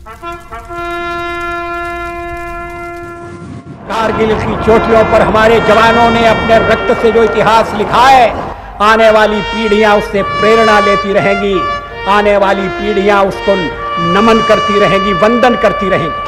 कारगिल की चोटियों पर हमारे जवानों ने अपने रक्त से जो इतिहास लिखा है, आने वाली पीढ़ियां उससे प्रेरणा लेती रहेंगी, आने वाली पीढ़ियां उसको नमन करती रहेंगी, वंदन करती रहेंगी।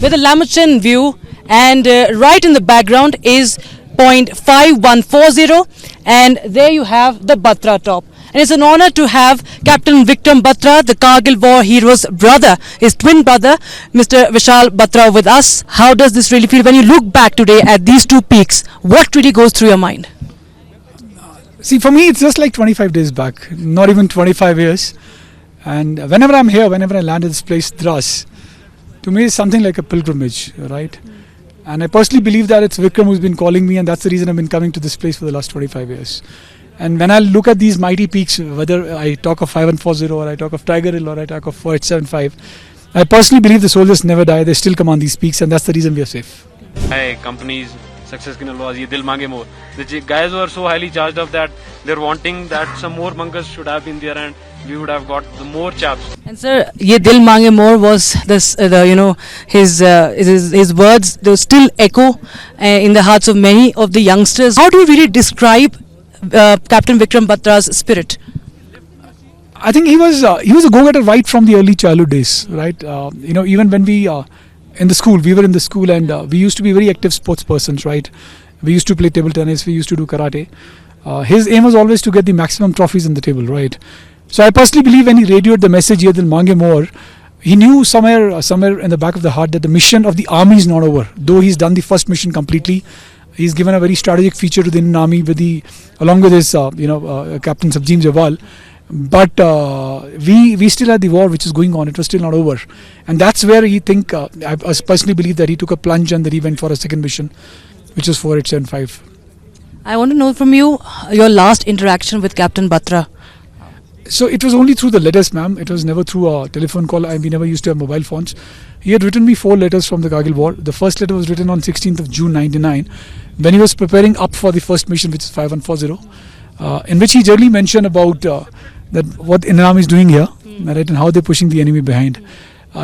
With a Lamuchin view, and right in the background is point 5140, and there you have the Batra top. And it's an honor to have Captain Vikram Batra, the Kargil War hero's brother, his twin brother, Mr. Vishal Batra, with us. How does this really feel when you look back today at these two peaks? What really goes through your mind? See, for me, it's just like 25 days back, not even 25 years. And whenever I'm here, whenever I land at this place, Drass, to me, it's something like a pilgrimage, right? And I personally believe that it's Vikram who's been calling me, and that's the reason I've been coming to this place for the last 25 years. And when I look at these mighty peaks, whether I talk of 5140 or I talk of Tiger Hill or I talk of 4875, I personally believe the soldiers never die. They still come on these peaks, and that's the reason we are safe. Hey, companies, success ki was ye dil mange more. The guys were so highly charged up that they're wanting that some more bunkers should have been there, and we would have got the more chaps. And sir, ye dil mange more was this, his words. They still echo in the hearts of many of the youngsters. How do you really describe Captain Vikram Batra's spirit? I think he was a go-getter right from the early childhood days, right? Even when we were in the school, and we used to be very active sports persons, right? We used to play table tennis, we used to do karate. His aim was always to get the maximum trophies on the table, right? So I personally believe when he radioed the message here, "Dil mange more," he knew somewhere in the back of the heart that the mission of the army is not over. Though he's done the first mission completely, he's given a very strategic feature to the Indian Army along with his Captain Subjim Jawal. But we still had the war which is going on. It was still not over, and that's where I personally believe that he took a plunge and that he went for a second mission, which was 4875. I want to know from you your last interaction with Captain Batra. So it was only through the letters, ma'am. It was never through a telephone call. We never used to have mobile phones. He had written me 4 letters from the Kargil War. The first letter was written on 16th of June 99, when he was preparing up for the first mission, which is 5140, in which he generally mentioned about that what Indian Army is doing here, right, and how they're pushing the enemy behind.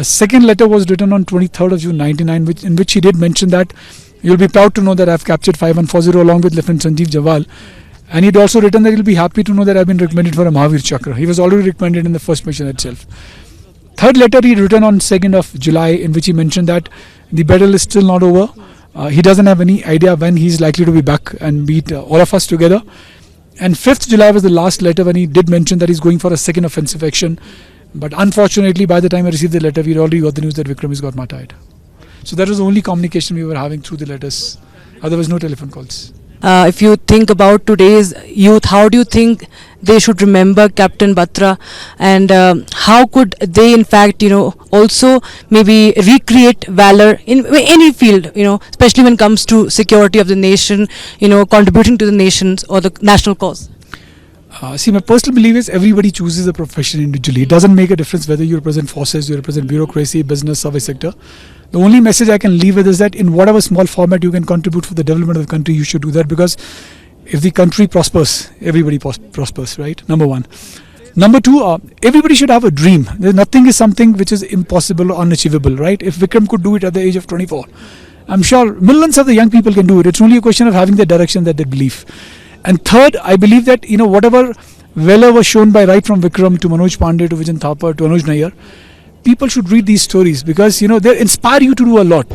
Second letter was written on 23rd of June 99, in which he did mention that you'll be proud to know that I've captured 5140 along with Lieutenant Sanjeev Jawal. And he'd also written that he'll be happy to know that I've been recommended for a Mahavir Chakra. He was already recommended in the first mission itself. Third letter he'd written on 2nd of July, in which he mentioned that the battle is still not over. He doesn't have any idea when he's likely to be back and meet all of us together. And 5th July was the last letter when he did mention that he's going for a second offensive action. But unfortunately, by the time I received the letter, we'd already got the news that Vikram has got martyred. So that was the only communication we were having through the letters. Otherwise, no telephone calls. If you think about today's youth, how do you think they should remember Captain Batra, and how could they in fact also maybe recreate valor in any field, especially when it comes to security of the nation, contributing to the nation's or the national cause? See, my personal belief is everybody chooses a profession individually. It doesn't make a difference whether you represent forces, you represent bureaucracy, business, service sector. The only message I can leave with is that in whatever small format you can contribute for the development of the country, you should do that, because if the country prospers, everybody prospers, right? Number one. Number two, everybody should have a dream. Nothing is something which is impossible or unachievable, right? If Vikram could do it at the age of 24, I'm sure millions of the young people can do it. It's only a question of having the direction that they believe. And third, I believe that whatever valor was shown by right from Vikram to Manoj Pandey to Vijan Thapar to Anuj Nair, people should read these stories, because they inspire you to do a lot.